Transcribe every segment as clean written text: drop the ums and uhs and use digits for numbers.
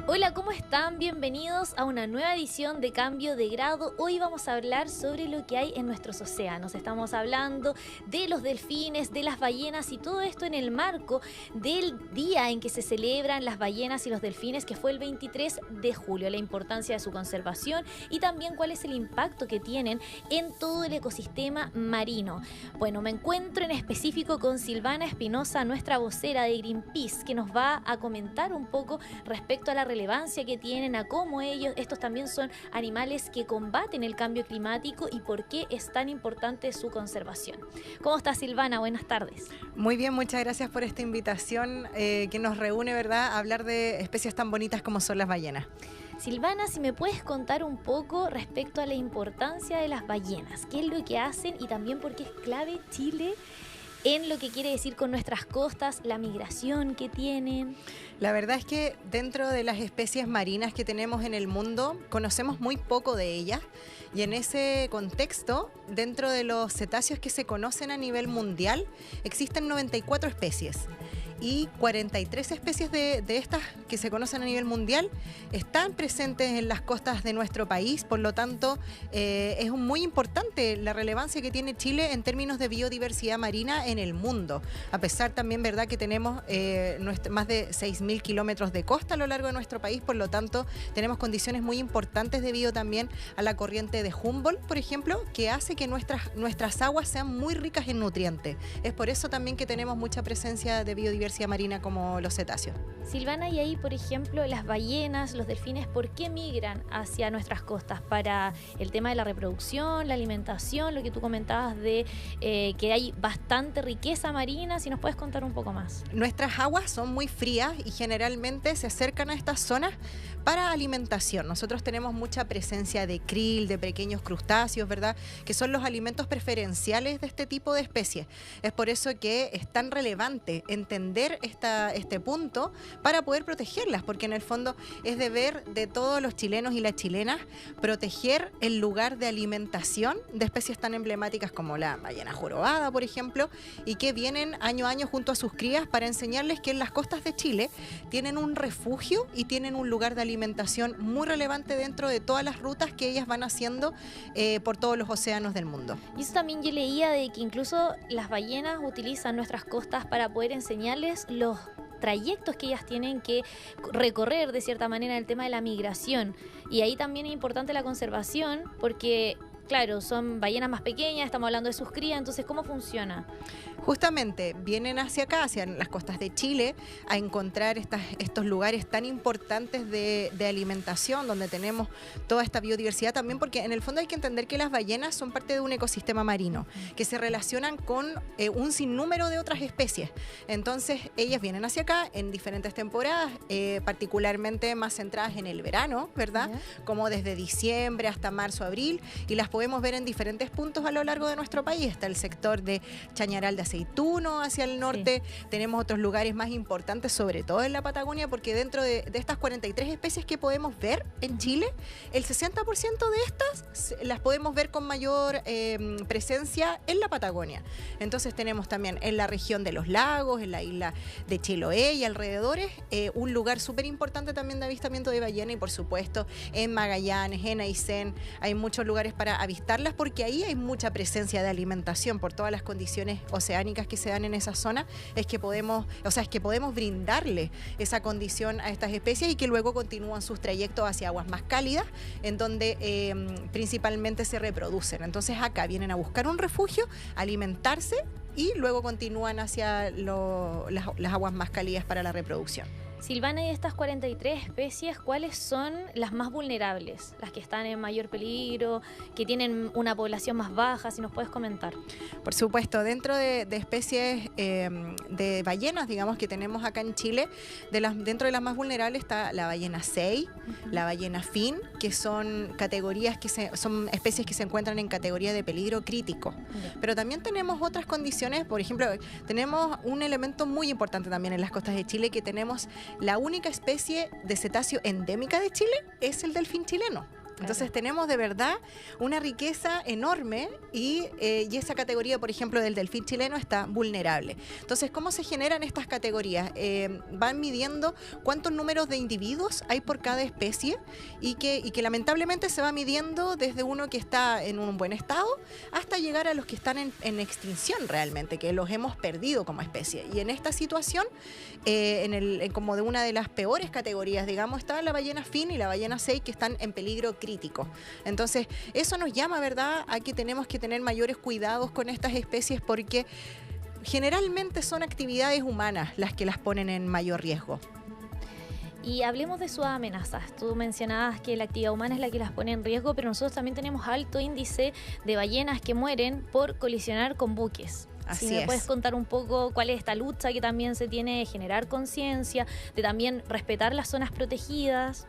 Hola, ¿cómo están? Bienvenidos a una nueva edición de Cambio de Grado. Hoy vamos a hablar sobre lo que hay en nuestros océanos. Estamos hablando de los delfines, de las ballenas y todo esto en el marco del día en que se celebran las ballenas y los delfines, que fue el 23 de julio. La importancia de su conservación y también cuál es el impacto que tienen en todo el ecosistema marino. Bueno, me encuentro en específico con Silvana Espinosa, nuestra vocera de Greenpeace, que nos va a comentar un poco respecto a la relevancia que tienen, a cómo estos también son animales que combaten el cambio climático y por qué es tan importante su conservación. ¿Cómo estás, Silvana? Buenas tardes. Muy bien, muchas gracias por esta invitación que nos reúne, ¿verdad?, a hablar de especies tan bonitas como son las ballenas. Silvana, si me puedes contar un poco respecto a la importancia de las ballenas, qué es lo que hacen y también por qué es clave Chile en lo que quiere decir con nuestras costas, la migración que tienen. La verdad es que dentro de las especies marinas que tenemos en el mundo, conocemos muy poco de ellas, y en ese contexto, dentro de los cetáceos que se conocen a nivel mundial, existen 94 especies. Y 43 especies de estas que se conocen a nivel mundial están presentes en las costas de nuestro país. Por lo tanto, es muy importante la relevancia que tiene Chile en términos de biodiversidad marina en el mundo. A pesar también, ¿verdad?, que tenemos más de 6.000 kilómetros de costa a lo largo de nuestro país. Por lo tanto, tenemos condiciones muy importantes debido también a la corriente de Humboldt, por ejemplo, que hace que nuestras aguas sean muy ricas en nutrientes. Es por eso también que tenemos mucha presencia de biodiversidad marina como los cetáceos. Silvana, y ahí, por ejemplo, las ballenas, los delfines, ¿por qué migran hacia nuestras costas? ¿Para el tema de la reproducción, la alimentación, lo que tú comentabas de que hay bastante riqueza marina? Si nos puedes contar un poco más. Nuestras aguas son muy frías y generalmente se acercan a estas zonas para alimentación. Nosotros tenemos mucha presencia de krill, de pequeños crustáceos, ¿verdad?, que son los alimentos preferenciales de este tipo de especies. Es por eso que es tan relevante entender este punto para poder protegerlas, porque en el fondo es deber de todos los chilenos y las chilenas proteger el lugar de alimentación de especies tan emblemáticas como la ballena jorobada, por ejemplo, y que vienen año a año junto a sus crías para enseñarles que en las costas de Chile tienen un refugio y tienen un lugar de alimentación muy relevante dentro de todas las rutas que ellas van haciendo por todos los océanos del mundo. Y eso también yo leía de que incluso las ballenas utilizan nuestras costas para poder enseñarles los trayectos que ellas tienen que recorrer de cierta manera en el tema de la migración. Y ahí también es importante la conservación porque, claro, son ballenas más pequeñas, estamos hablando de sus crías, entonces, ¿cómo funciona? Justamente vienen hacia acá, hacia las costas de Chile, a encontrar estos lugares tan importantes de alimentación, donde tenemos toda esta biodiversidad también, porque en el fondo hay que entender que las ballenas son parte de un ecosistema marino, que se relacionan con un sinnúmero de otras especies. Entonces, ellas vienen hacia acá en diferentes temporadas, particularmente más centradas en el verano, ¿verdad? ¿Ya? Como desde diciembre hasta marzo, abril, y las podemos ver en diferentes puntos a lo largo de nuestro país. Está el sector de Chañaral de Aceituno hacia el norte, sí. Tenemos otros lugares más importantes, sobre todo en la Patagonia, porque dentro de estas 43 especies que podemos ver en Chile, el 60% de estas las podemos ver con mayor presencia en la Patagonia. Entonces tenemos también en la región de los lagos, en la isla de Chiloé y alrededores, un lugar súper importante también de avistamiento de ballena, y por supuesto en Magallanes, en Aysén, hay muchos lugares para avistarlas, porque ahí hay mucha presencia de alimentación por todas las condiciones oceánicas que se dan en esa zona. Es que podemos brindarle esa condición a estas especies y que luego continúan sus trayectos hacia aguas más cálidas, en donde principalmente se reproducen. Entonces acá vienen a buscar un refugio, alimentarse, y luego continúan hacia las aguas más cálidas para la reproducción. Silvana, y de estas 43 especies, ¿cuáles son las más vulnerables? Las que están en mayor peligro, que tienen una población más baja, si nos puedes comentar. Por supuesto, dentro de especies de ballenas, digamos, que tenemos acá en Chile, dentro de las más vulnerables está la ballena sei, la ballena fin, que son categorías son especies que se encuentran en categoría de peligro crítico. Pero también tenemos otras condiciones. Por ejemplo, tenemos un elemento muy importante también en las costas de Chile, que tenemos la única especie de cetáceo endémica de Chile, es el delfín chileno. Entonces tenemos de verdad una riqueza enorme y esa categoría, por ejemplo, del delfín chileno está vulnerable. Entonces, ¿cómo se generan estas categorías? Van midiendo cuántos números de individuos hay por cada especie y que lamentablemente se va midiendo desde uno que está en un buen estado hasta llegar a los que están en extinción realmente, que los hemos perdido como especie. Y en esta situación, como de una de las peores categorías, digamos, está la ballena fin y la ballena sei, que están en peligro crítico. Entonces, eso nos llama, ¿verdad?, a que tenemos que tener mayores cuidados con estas especies porque generalmente son actividades humanas las que las ponen en mayor riesgo. Y hablemos de sus amenazas. Tú mencionabas que la actividad humana es la que las pone en riesgo, pero nosotros también tenemos alto índice de ballenas que mueren por colisionar con buques. Así si me es. puedes contar un poco cuál es esta lucha que también se tiene de generar conciencia, de también respetar las zonas protegidas.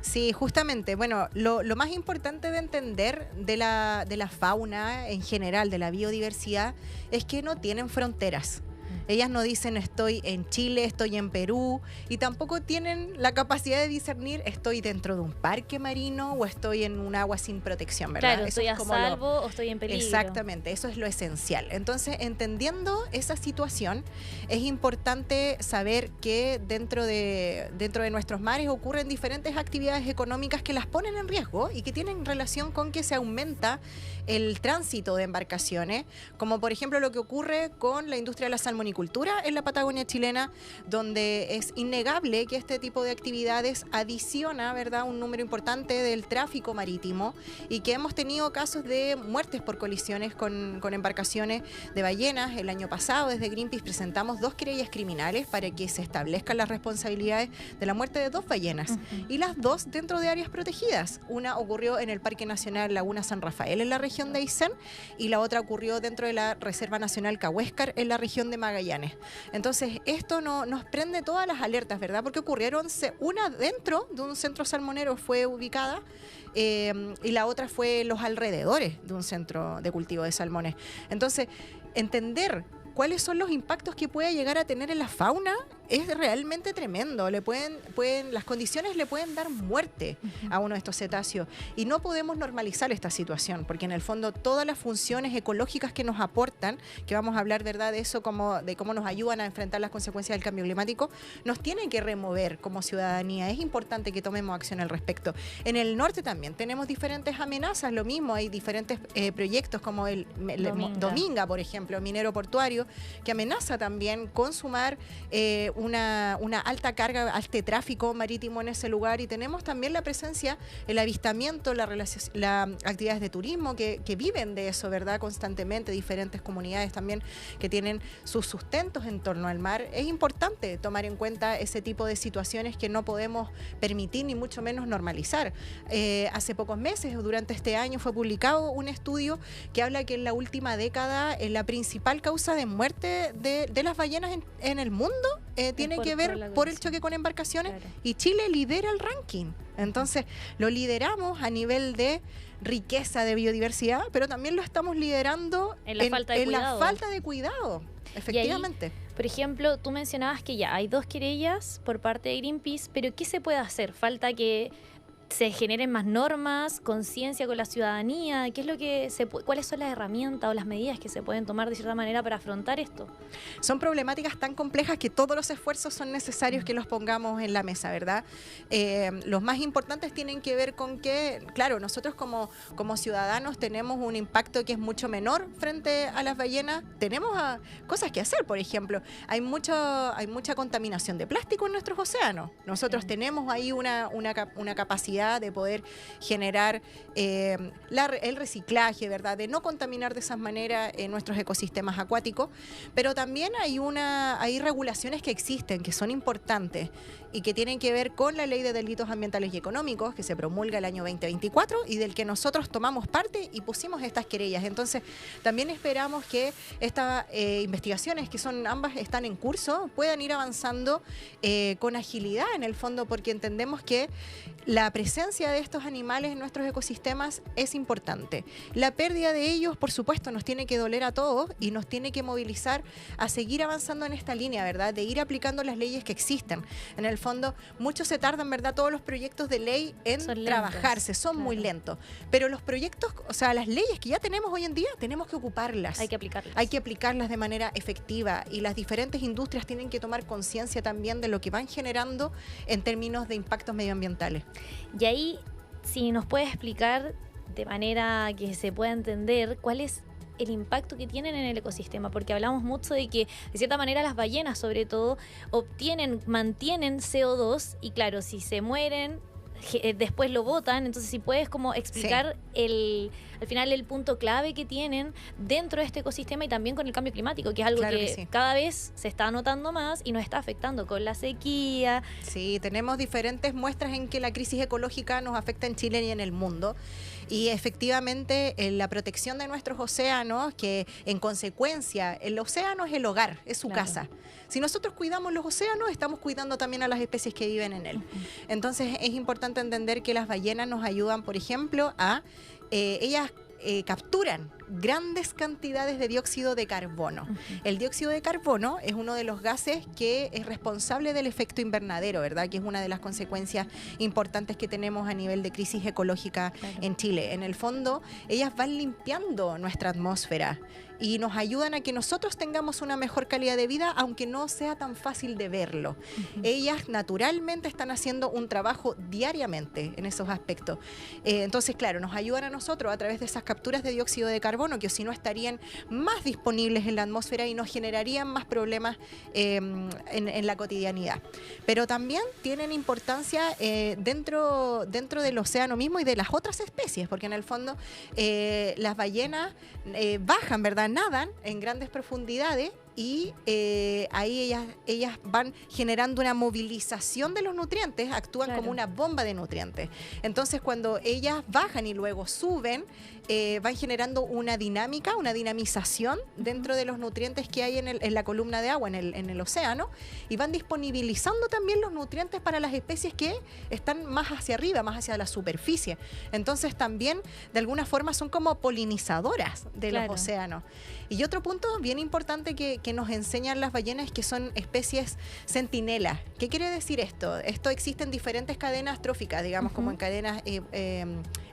Sí, justamente. Bueno, lo más importante de entender de la fauna en general, de la biodiversidad, es que no tienen fronteras. Ellas no dicen estoy en Chile, estoy en Perú, y tampoco tienen la capacidad de discernir estoy dentro de un parque marino o estoy en un agua sin protección, ¿verdad? Claro, Eso estoy es a como salvo o estoy en peligro. Exactamente, eso es lo esencial. Entonces, entendiendo esa situación, es importante saber que dentro de nuestros mares ocurren diferentes actividades económicas que las ponen en riesgo y que tienen relación con que se aumenta el tránsito de embarcaciones, como por ejemplo lo que ocurre con la industria de la salmonicultura en la Patagonia chilena, donde es innegable que este tipo de actividades adiciona, ¿verdad?, un número importante del tráfico marítimo y que hemos tenido casos de muertes por colisiones con embarcaciones de ballenas. El año pasado, desde Greenpeace, presentamos 2 querellas criminales para que se establezcan las responsabilidades de la muerte de 2 ballenas, y las 2 dentro de áreas protegidas. Una ocurrió en el Parque Nacional Laguna San Rafael, en la región de Aysén, y la otra ocurrió dentro de la Reserva Nacional Cahuéscar, en la región de Magallanes. Entonces, esto nos prende todas las alertas, ¿verdad? Porque ocurrieron, una dentro de un centro salmonero fue ubicada, y la otra fue en los alrededores de un centro de cultivo de salmones. Entonces, entender cuáles son los impactos que puede llegar a tener en la fauna es realmente tremendo. Las condiciones le pueden dar muerte a uno de estos cetáceos, y no podemos normalizar esta situación, porque en el fondo todas las funciones ecológicas que nos aportan, que vamos a hablar, ¿verdad?, de eso, de cómo nos ayudan a enfrentar las consecuencias del cambio climático, nos tienen que remover como ciudadanía. Es importante que tomemos acción al respecto. En el norte también tenemos diferentes amenazas, lo mismo, hay diferentes proyectos como el Dominga, por ejemplo, minero portuario, que amenaza también con sumar una alta carga, alto tráfico marítimo en ese lugar, y tenemos también la presencia, el avistamiento, las actividades de turismo que viven de eso, ¿verdad?, constantemente, diferentes comunidades también que tienen sus sustentos en torno al mar. Es importante tomar en cuenta ese tipo de situaciones que no podemos permitir ni mucho menos normalizar. Hace pocos meses, durante este año, fue publicado un estudio que habla que en la última década la principal causa de muerte de las ballenas en el mundo tiene que ver por el choque con embarcaciones, claro. Y Chile lidera el ranking. Entonces, lo lideramos a nivel de riqueza de biodiversidad, pero también lo estamos liderando en la falta de cuidado. Efectivamente. Ahí, por ejemplo, tú mencionabas que ya hay 2 querellas por parte de Greenpeace, pero ¿qué se puede hacer? Falta que se generen más normas, conciencia con la ciudadanía. ¿Qué es lo que cuáles son las herramientas o las medidas que se pueden tomar de cierta manera para afrontar esto? Son problemáticas tan complejas que todos los esfuerzos son necesarios que los pongamos en la mesa, ¿verdad? Los más importantes tienen que ver con que, claro, nosotros como ciudadanos tenemos un impacto que es mucho menor frente a las ballenas. Tenemos cosas que hacer, por ejemplo. Hay mucha contaminación de plástico en nuestros océanos. Nosotros tenemos ahí una capacidad de poder generar el reciclaje, ¿verdad?, de no contaminar de esa manera nuestros ecosistemas acuáticos, pero también hay regulaciones que existen, que son importantes y que tienen que ver con la Ley de Delitos Ambientales y Económicos, que se promulga el año 2024 y del que nosotros tomamos parte y pusimos estas querellas. Entonces, también esperamos que estas investigaciones, que son ambas están en curso, puedan ir avanzando con agilidad en el fondo, porque entendemos que la presión presencia de estos animales en nuestros ecosistemas es importante. La pérdida de ellos, por supuesto, nos tiene que doler a todos y nos tiene que movilizar a seguir avanzando en esta línea, ¿verdad? De ir aplicando las leyes que existen. En el fondo, muchos se tardan, ¿verdad? Todos los proyectos de ley en trabajarse, son muy lentos. Pero los proyectos, o sea, las leyes que ya tenemos hoy en día, tenemos que ocuparlas. Hay que aplicarlas. Hay que aplicarlas de manera efectiva y las diferentes industrias tienen que tomar conciencia también de lo que van generando en términos de impactos medioambientales. Y ahí, si nos puedes explicar de manera que se pueda entender cuál es el impacto que tienen en el ecosistema, porque hablamos mucho de que de cierta manera las ballenas sobre todo mantienen CO2 y claro, si se mueren después lo botan, entonces si puedes como explicar al final el punto clave que tienen dentro de este ecosistema y también con el cambio climático, que es algo que cada vez se está notando más y nos está afectando con la sequía. Sí, tenemos diferentes muestras en que la crisis ecológica nos afecta en Chile y en el mundo. Y efectivamente la protección de nuestros océanos, que en consecuencia el océano es el hogar, es su casa. Si nosotros cuidamos los océanos, estamos cuidando también a las especies que viven en él. Entonces es importante entender que las ballenas nos ayudan, por ejemplo, a ellas capturan grandes cantidades de dióxido de carbono. El dióxido de carbono es uno de los gases que es responsable del efecto invernadero, ¿verdad? Que es una de las consecuencias importantes que tenemos a nivel de crisis ecológica en Chile. En el fondo, ellas van limpiando nuestra atmósfera y nos ayudan a que nosotros tengamos una mejor calidad de vida, aunque no sea tan fácil de verlo. Ellas naturalmente están haciendo un trabajo diariamente en esos aspectos. Entonces, claro, nos ayudan a nosotros a través de esas capturas de dióxido de carbono, que si no estarían más disponibles en la atmósfera y nos generarían más problemas en la cotidianidad. Pero también tienen importancia dentro del océano mismo y de las otras especies, porque en el fondo las ballenas bajan, ¿verdad? Nadan en grandes profundidades y ahí ellas van generando una movilización de los nutrientes, actúan como una bomba de nutrientes. Entonces, cuando ellas bajan y luego suben, van generando una dinámica, una dinamización dentro de los nutrientes que hay en la columna de agua, en el océano, y van disponibilizando también los nutrientes para las especies que están más hacia arriba, más hacia la superficie. Entonces, también, de alguna forma, son como polinizadoras de los océanos. Y otro punto bien importante que nos enseñan las ballenas es que son especies centinelas. ¿Qué quiere decir esto? Esto existe en diferentes cadenas tróficas, digamos, como en cadenas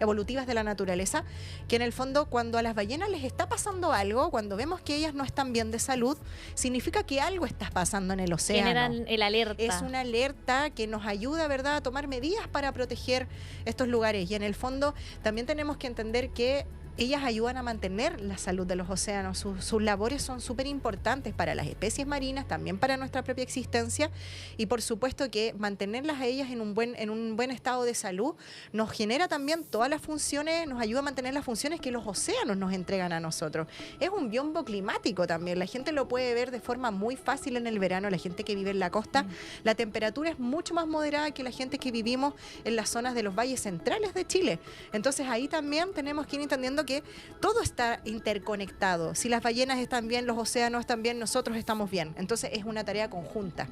evolutivas de la naturaleza, que en el fondo cuando a las ballenas les está pasando algo, cuando vemos que ellas no están bien de salud, significa que algo está pasando en el océano. Generan el alerta. Es una alerta que nos ayuda, ¿verdad?, a tomar medidas para proteger estos lugares. Y en el fondo también tenemos que entender que ellas ayudan a mantener la salud de los océanos. Sus labores son súper importantes para las especies marinas, también para nuestra propia existencia, y por supuesto que mantenerlas a ellas en un buen estado de salud nos genera también todas las funciones, nos ayuda a mantener las funciones que los océanos nos entregan a nosotros. Es un biombo climático también, la gente lo puede ver de forma muy fácil en el verano, la gente que vive en la costa, la temperatura es mucho más moderada que la gente que vivimos en las zonas de los valles centrales de Chile. Entonces ahí también tenemos que ir entendiendo que todo está interconectado. Si las ballenas están bien, los océanos están bien, nosotros estamos bien. Entonces es una tarea conjunta.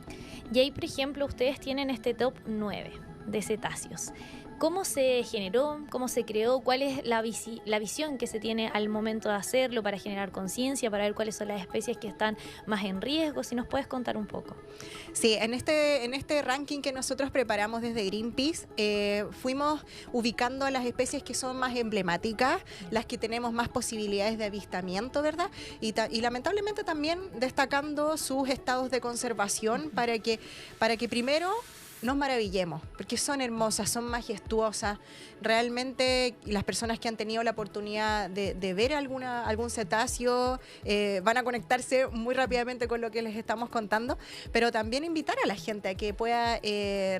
Y ahí, por ejemplo, ustedes tienen este top 9 de cetáceos. ¿Cómo se generó? ¿Cómo se creó? ¿Cuál es la visión que se tiene al momento de hacerlo para generar conciencia, para ver cuáles son las especies que están más en riesgo? Si nos puedes contar un poco. Sí, en este ranking que nosotros preparamos desde Greenpeace, fuimos ubicando a las especies que son más emblemáticas, las que tenemos más posibilidades de avistamiento, ¿verdad? Y lamentablemente también destacando sus estados de conservación para que primero nos maravillemos, porque son hermosas, son majestuosas. Realmente las personas que han tenido la oportunidad de ver algún cetáceo van a conectarse muy rápidamente con lo que les estamos contando, pero también invitar a la gente a que pueda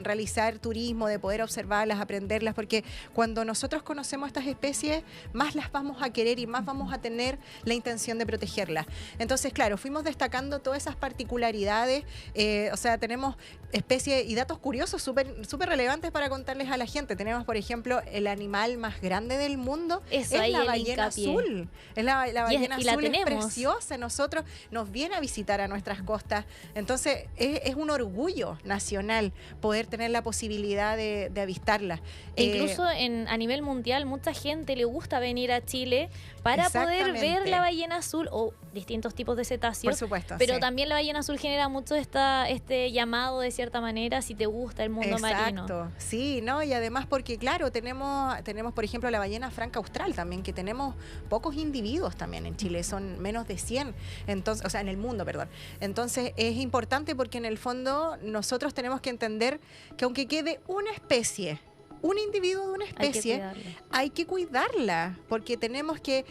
realizar turismo, de poder observarlas, aprenderlas, porque cuando nosotros conocemos estas especies, más las vamos a querer y más vamos a tener la intención de protegerlas. Entonces, claro, fuimos destacando todas esas particularidades, o sea, tenemos especies y datos curiosos, súper relevantes para contarles a la gente. Tenemos, por ejemplo, el animal más grande del mundo. Eso, es ahí la el ballena hincapié. azul. Es la ballena y la azul, es tenemos. preciosa. Nosotros nos viene a visitar a nuestras costas. Entonces, es un orgullo nacional poder tener la posibilidad de avistarla. Incluso a nivel mundial, mucha gente le gusta venir a Chile para poder ver la ballena azul o distintos tipos de cetáceos. Por supuesto. Pero sí. también la ballena azul genera mucho este llamado de cierta manera si te gusta el mundo marino. Exacto, sí, ¿no? Y además porque, claro, tenemos, por ejemplo, la ballena franca austral también, que tenemos pocos individuos también en Chile, son menos de 100, entonces, o sea, en el mundo, perdón. Entonces, es importante porque en el fondo nosotros tenemos que entender que aunque quede una especie, un individuo de una especie, hay que cuidarla, porque tenemos que...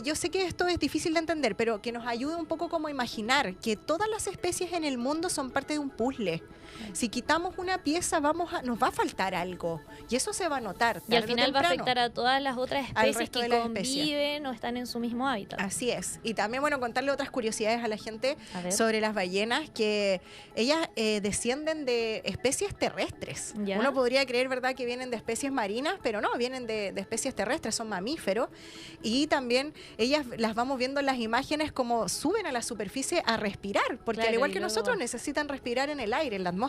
yo sé que esto es difícil de entender, pero que nos ayude un poco como a imaginar que todas las especies en el mundo son parte de un puzzle. Si quitamos una pieza, nos va a faltar algo. Y eso se va a notar. Y al final va a afectar a todas las otras especies que conviven o están en su mismo hábitat. Así es. Y también, bueno, contarle otras curiosidades a la gente sobre las ballenas, que ellas descienden de especies terrestres. ¿Ya? Uno podría creer, ¿verdad?, que vienen de especies marinas, pero no, vienen de especies terrestres, son mamíferos. Y también ellas las vamos viendo en las imágenes como suben a la superficie a respirar, porque al igual que nosotros necesitan respirar en el aire, en la atmósfera.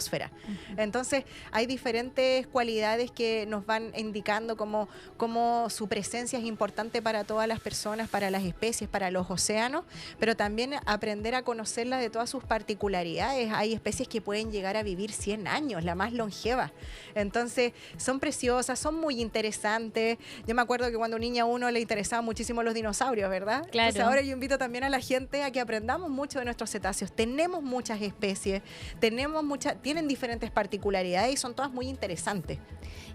Entonces hay diferentes cualidades que nos van indicando cómo su presencia es importante para todas las personas, para las especies, para los océanos, pero también aprender a conocerla de todas sus particularidades. Hay especies que pueden llegar a vivir 100 años, la más longeva. Entonces son preciosas, son muy interesantes. Yo me acuerdo que cuando niña a uno le interesaban muchísimo los dinosaurios, ¿verdad? Claro. Entonces ahora yo invito también a la gente a que aprendamos mucho de nuestros cetáceos. Tenemos muchas especies, tienen diferentes particularidades y son todas muy interesantes.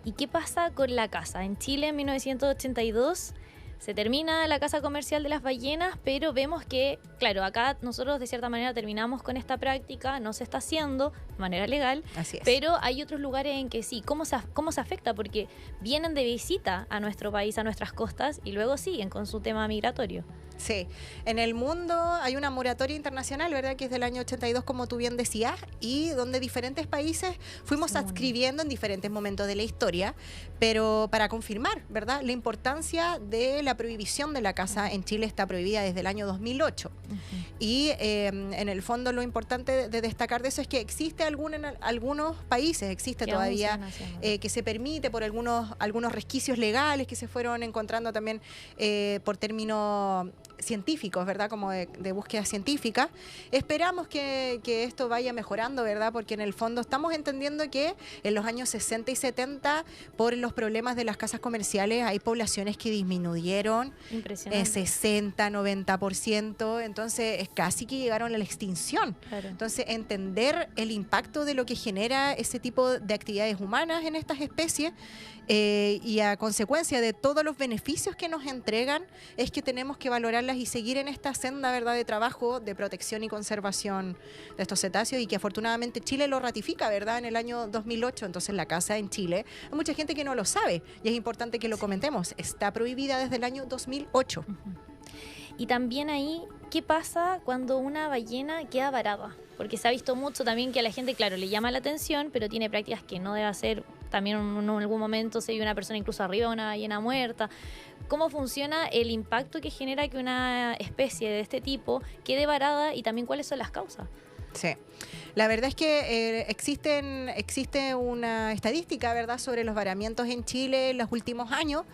¿Y qué pasa con la caza? En Chile en 1982 se termina la caza comercial de las ballenas, pero vemos que, claro, acá nosotros de cierta manera terminamos con esta práctica, no se está haciendo de manera legal. Así es. Pero hay otros lugares en que sí. ¿Cómo se afecta? Porque vienen de visita a nuestro país, a nuestras costas, y luego siguen con su tema migratorio. Sí, en el mundo hay una moratoria internacional, ¿verdad?, que es del año 82, como tú bien decías, y donde diferentes países fuimos adscribiendo en diferentes momentos de la historia, pero para confirmar, ¿verdad?, la importancia de la prohibición de la caza en Chile está prohibida desde el año 2008. Y en el fondo lo importante de destacar de eso es que existe en algunos países, existe todavía que se permite por algunos resquicios legales que se fueron encontrando también por términos científicos, ¿verdad?, como de búsqueda científica. Esperamos que esto vaya mejorando, ¿verdad?, porque en el fondo estamos entendiendo que en los años 60 y 70, por los problemas de las casas comerciales, hay poblaciones que disminuyeron 60, 90%, entonces es casi que llegaron a la extinción. Claro. Entonces, entender el impacto de lo que genera ese tipo de actividades humanas en estas especies y a consecuencia de todos los beneficios que nos entregan, es que tenemos que valorarlas y seguir en esta senda, ¿verdad?, de trabajo, de protección y conservación de estos cetáceos, y que afortunadamente Chile lo ratifica, ¿verdad?, en el año 2008. Entonces la caza en Chile, hay mucha gente que no lo sabe y es importante que lo comentemos, está prohibida desde el año 2008. Y también ahí, ¿qué pasa cuando una ballena queda varada? Porque se ha visto mucho también que a la gente, claro, le llama la atención, pero tiene prácticas que no debe hacer. También en algún momento se vio una persona incluso arriba de una ballena muerta. ¿Cómo funciona el impacto que genera que una especie de este tipo quede varada y también cuáles son las causas? Sí, la verdad es que existe una estadística, ¿verdad?, sobre los varamientos en Chile en los últimos años.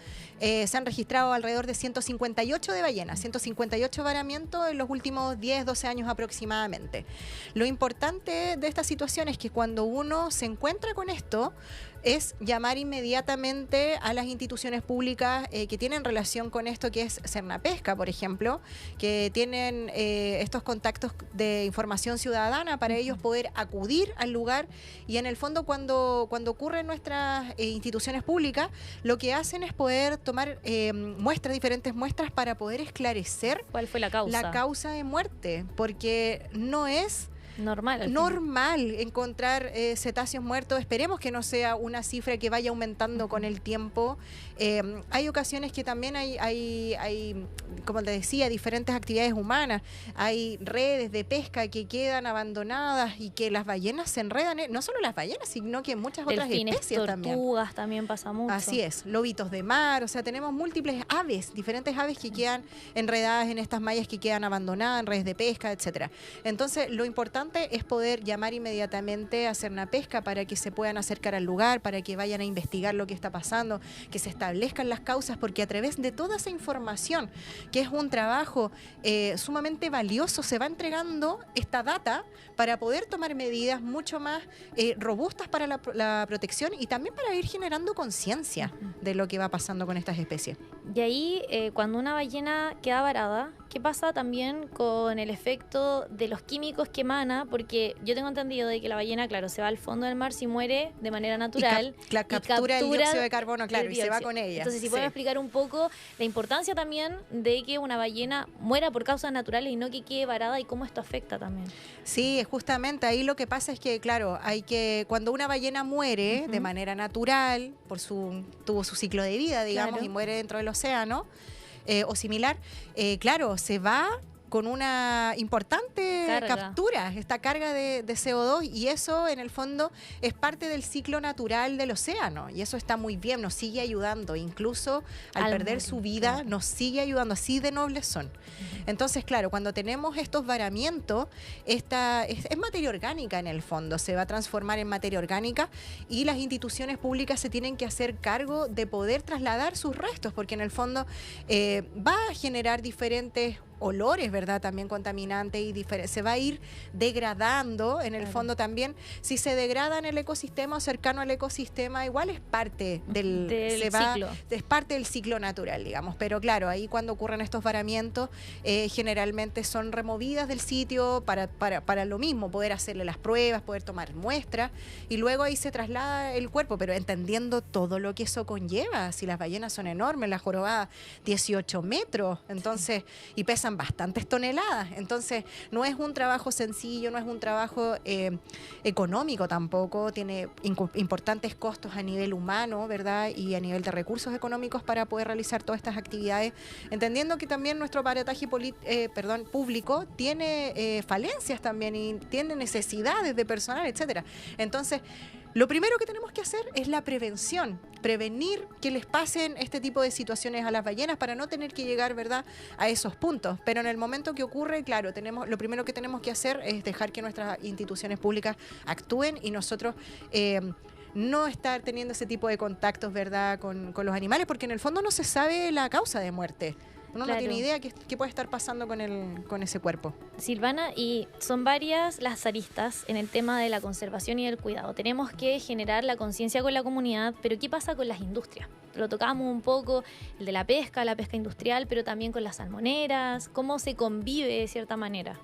Se han registrado alrededor de 158 de ballenas, 158 varamientos en los últimos 10, 12 años aproximadamente. Lo importante de esta situación es que cuando uno se encuentra con esto, es llamar inmediatamente a las instituciones públicas que tienen relación con esto, que es Cernapesca, por ejemplo, que tienen estos contactos de información ciudadana para ellos poder acudir al lugar, y en el fondo cuando ocurre en nuestras instituciones públicas, lo que hacen es poder tomar diferentes muestras para poder esclarecer cuál fue la causa de muerte, porque no es normal. Normal encontrar cetáceos muertos. Esperemos que no sea una cifra que vaya aumentando con el tiempo. Hay ocasiones que también hay, como te decía, diferentes actividades humanas. Hay redes de pesca que quedan abandonadas y que las ballenas se enredan. No solo las ballenas, sino que muchas otras especies también. Tortugas también pasa mucho. Así es, lobitos de mar. O sea, tenemos múltiples aves, diferentes aves que quedan enredadas en estas mallas que quedan abandonadas en redes de pesca, etcétera. Entonces, lo importante es poder llamar inmediatamente a hacer una pesca para que se puedan acercar al lugar, para que vayan a investigar lo que está pasando, que se establezcan las causas, porque a través de toda esa información, que es un trabajo sumamente valioso, se va entregando esta data para poder tomar medidas mucho más robustas para la protección y también para ir generando conciencia de lo que va pasando con estas especies. Y ahí, cuando una ballena queda varada, ¿qué pasa también con el efecto de los químicos que emana? Porque yo tengo entendido de que la ballena, claro, se va al fondo del mar si muere de manera natural. Captura el dióxido de carbono, claro, y se va con ella. Entonces, si pueden explicar un poco la importancia también de que una ballena muera por causas naturales y no que quede varada y cómo esto afecta también. Sí, justamente ahí lo que pasa es que, claro, cuando una ballena muere de manera natural, tuvo su ciclo de vida, digamos, y muere dentro del océano, o similar, claro, se va con una importante captura, esta carga de CO2, y eso en el fondo es parte del ciclo natural del océano, y eso está muy bien, nos sigue ayudando, incluso al perder su vida, nos sigue ayudando, así de nobles son. Entonces, claro, cuando tenemos estos varamientos, es materia orgánica en el fondo, se va a transformar en materia orgánica, y las instituciones públicas se tienen que hacer cargo de poder trasladar sus restos, porque en el fondo va a generar diferentes olores, ¿verdad? También contaminantes, y se va a ir degradando en el fondo también. Si se degrada en el ecosistema o cercano al ecosistema, igual es parte del ciclo. Es parte del ciclo natural, digamos. Pero claro, ahí cuando ocurren estos varamientos, generalmente son removidas del sitio para lo mismo, poder hacerle las pruebas, poder tomar muestras, y luego ahí se traslada el cuerpo, pero entendiendo todo lo que eso conlleva. Si las ballenas son enormes, las jorobadas 18 metros, entonces, y pesan bastantes toneladas, entonces no es un trabajo sencillo, no es un trabajo económico tampoco, tiene importantes costos a nivel humano, ¿verdad? Y a nivel de recursos económicos para poder realizar todas estas actividades, entendiendo que también nuestro aparataje público tiene falencias también y tiene necesidades de personal, etcétera. Entonces, lo primero que tenemos que hacer es la prevención, prevenir que les pasen este tipo de situaciones a las ballenas para no tener que llegar, ¿verdad?, a esos puntos. Pero en el momento que ocurre, claro, lo primero que tenemos que hacer es dejar que nuestras instituciones públicas actúen y nosotros no estar teniendo ese tipo de contactos, ¿verdad?, con los animales, porque en el fondo no se sabe la causa de muerte. Uno no tiene idea qué puede estar pasando con ese cuerpo. Silvana, y son varias las aristas en el tema de la conservación y del cuidado. Tenemos que generar la conciencia con la comunidad, pero ¿qué pasa con las industrias? Lo tocamos un poco, el de la pesca industrial, pero también con las salmoneras. ¿Cómo se convive de cierta manera?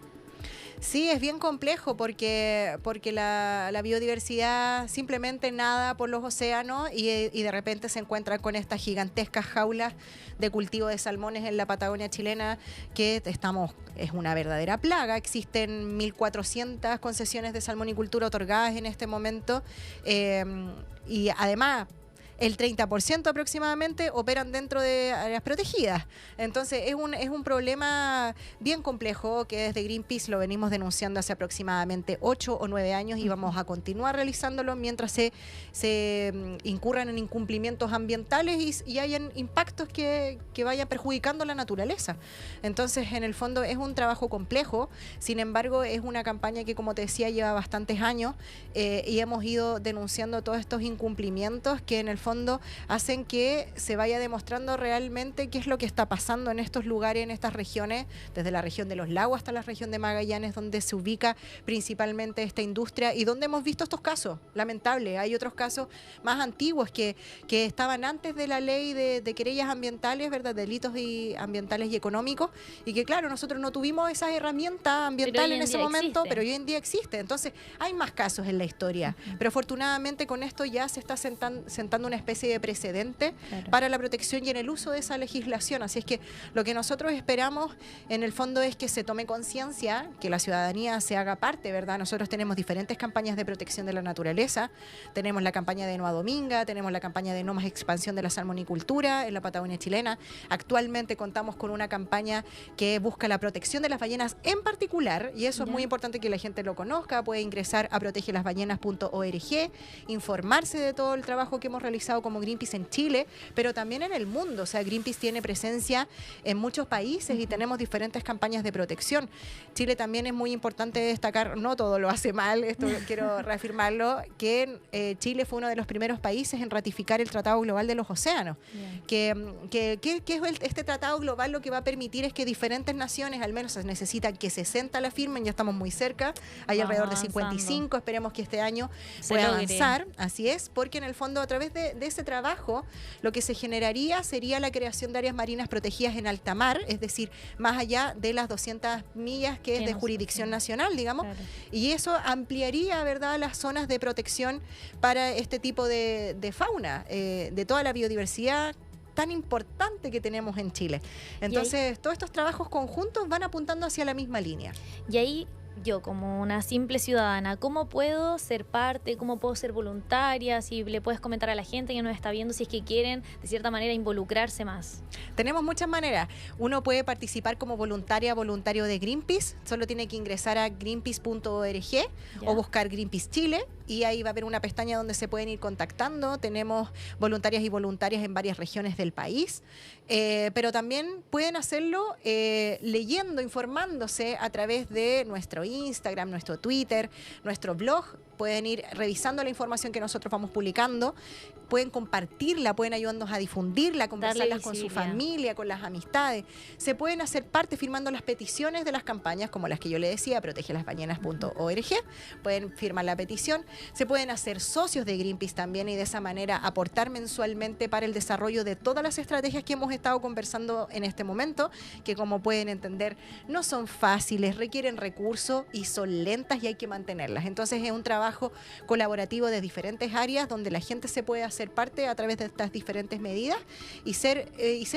Sí, es bien complejo porque la biodiversidad simplemente nada por los océanos y de repente se encuentra con estas gigantescas jaulas de cultivo de salmones en la Patagonia chilena, que es una verdadera plaga. Existen 1.400 concesiones de salmonicultura otorgadas en este momento, y además el 30% aproximadamente operan dentro de áreas protegidas. Entonces es un problema bien complejo que desde Greenpeace lo venimos denunciando hace aproximadamente 8 o 9 años y vamos a continuar realizándolo mientras se incurran en incumplimientos ambientales y hayan impactos que vayan perjudicando la naturaleza. Entonces, en el fondo es un trabajo complejo, sin embargo es una campaña que, como te decía, lleva bastantes años, y hemos ido denunciando todos estos incumplimientos que en el fondo hacen que se vaya demostrando realmente qué es lo que está pasando en estos lugares, en estas regiones, desde la región de los lagos hasta la región de Magallanes, donde se ubica principalmente esta industria y donde hemos visto estos casos lamentables. Hay otros casos más antiguos que estaban antes de la ley de querellas ambientales, ¿verdad?, delitos ambientales y económicos, y que claro, nosotros no tuvimos esa herramienta ambiental en ese momento, pero hoy en día existe. Entonces hay más casos en la historia, pero afortunadamente con esto ya se está sentando una una especie de precedente para la protección y en el uso de esa legislación. Así es que lo que nosotros esperamos en el fondo es que se tome conciencia, que la ciudadanía se haga parte, ¿verdad? Nosotros tenemos diferentes campañas de protección de la naturaleza, tenemos la campaña de No a Dominga, tenemos la campaña de No más expansión de la salmonicultura en la Patagonia chilena. Actualmente contamos con una campaña que busca la protección de las ballenas en particular, y eso es muy importante que la gente lo conozca. Puede ingresar a protegelasballenas.org, informarse de todo el trabajo que hemos realizado como Greenpeace en Chile, pero también en el mundo. O sea, Greenpeace tiene presencia en muchos países y tenemos diferentes campañas de protección. Chile también es muy importante destacar, no todo lo hace mal, esto quiero reafirmarlo, que Chile fue uno de los primeros países en ratificar el Tratado Global de los Océanos. Que es este Tratado Global lo que va a permitir es que diferentes naciones, al menos se necesita que 60 la firmen, ya estamos muy cerca, hay alrededor de 55, esperemos que este año pueda avanzar, así es, porque en el fondo a través de ese trabajo lo que se generaría sería la creación de áreas marinas protegidas en alta mar, es decir, más allá de las 200 millas que es de jurisdicción nacional, digamos, y eso ampliaría, ¿verdad?, las zonas de protección para este tipo de fauna, de toda la biodiversidad tan importante que tenemos en Chile. Entonces, todos estos trabajos conjuntos van apuntando hacia la misma línea. Y ahí yo, como una simple ciudadana, ¿cómo puedo ser parte? ¿Cómo puedo ser voluntaria? Si le puedes comentar a la gente que nos está viendo si es que quieren, de cierta manera, involucrarse más. Tenemos muchas maneras. Uno puede participar como voluntaria, voluntario de Greenpeace. Solo tiene que ingresar a greenpeace.org o buscar Greenpeace Chile, y ahí va a haber una pestaña donde se pueden ir contactando. Tenemos voluntarias y voluntarias en varias regiones del país, pero también pueden hacerlo leyendo, informándose a través de nuestro Instagram, nuestro Twitter, nuestro blog. Pueden ir revisando la información que nosotros vamos publicando, pueden compartirla, pueden ayudarnos a difundirla, conversarlas con su familia, con las amistades. Se pueden hacer parte firmando las peticiones de las campañas, como las que yo le decía, protegelasballenas.org, pueden firmar la petición. Se pueden hacer socios de Greenpeace también y de esa manera aportar mensualmente para el desarrollo de todas las estrategias que hemos estado conversando en este momento, que como pueden entender no son fáciles, requieren recursos y son lentas y hay que mantenerlas. Entonces es un trabajo colaborativo de diferentes áreas donde la gente se puede hacer parte a través de estas diferentes medidas y ser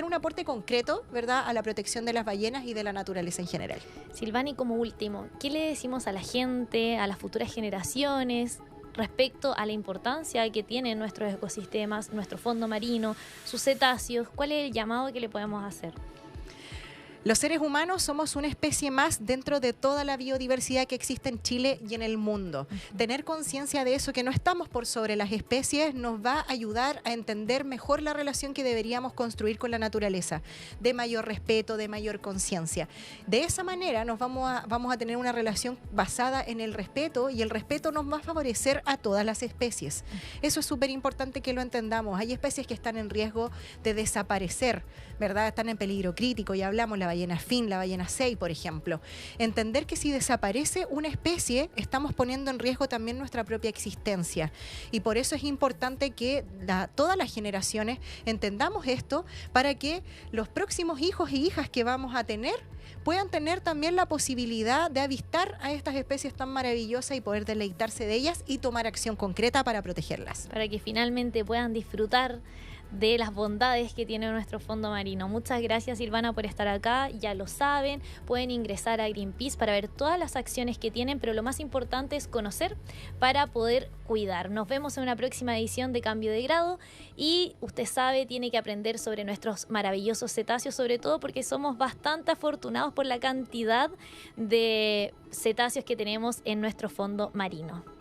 un aporte concreto, ¿verdad?, a la protección de las ballenas y de la naturaleza en general. Silvani, como último, ¿qué le decimos a la gente, a las futuras generaciones respecto a la importancia que tienen nuestros ecosistemas, nuestro fondo marino, sus cetáceos? ¿Cuál es el llamado que le podemos hacer? Los seres humanos somos una especie más dentro de toda la biodiversidad que existe en Chile y en el mundo. Tener conciencia de eso, que no estamos por sobre las especies, nos va a ayudar a entender mejor la relación que deberíamos construir con la naturaleza, de mayor respeto, de mayor conciencia. De esa manera nos vamos a tener una relación basada en el respeto, y el respeto nos va a favorecer a todas las especies. Eso es súper importante que lo entendamos. Hay especies que están en riesgo de desaparecer, ¿verdad? Están en peligro crítico, y hablamos la ballena fin, la ballena sei, por ejemplo. Entender que si desaparece una especie, estamos poniendo en riesgo también nuestra propia existencia. Y por eso es importante que todas las generaciones entendamos esto, para que los próximos hijos y hijas que vamos a tener puedan tener también la posibilidad de avistar a estas especies tan maravillosas y poder deleitarse de ellas y tomar acción concreta para protegerlas. Para que finalmente puedan disfrutar de las bondades que tiene nuestro fondo marino. Muchas gracias, Silvana, por estar acá. Ya lo saben, pueden ingresar a Greenpeace para ver todas las acciones que tienen, pero lo más importante es conocer para poder cuidar. Nos vemos en una próxima edición de Cambio de Grado, y usted sabe, tiene que aprender sobre nuestros maravillosos cetáceos, sobre todo porque somos bastante afortunados por la cantidad de cetáceos que tenemos en nuestro fondo marino.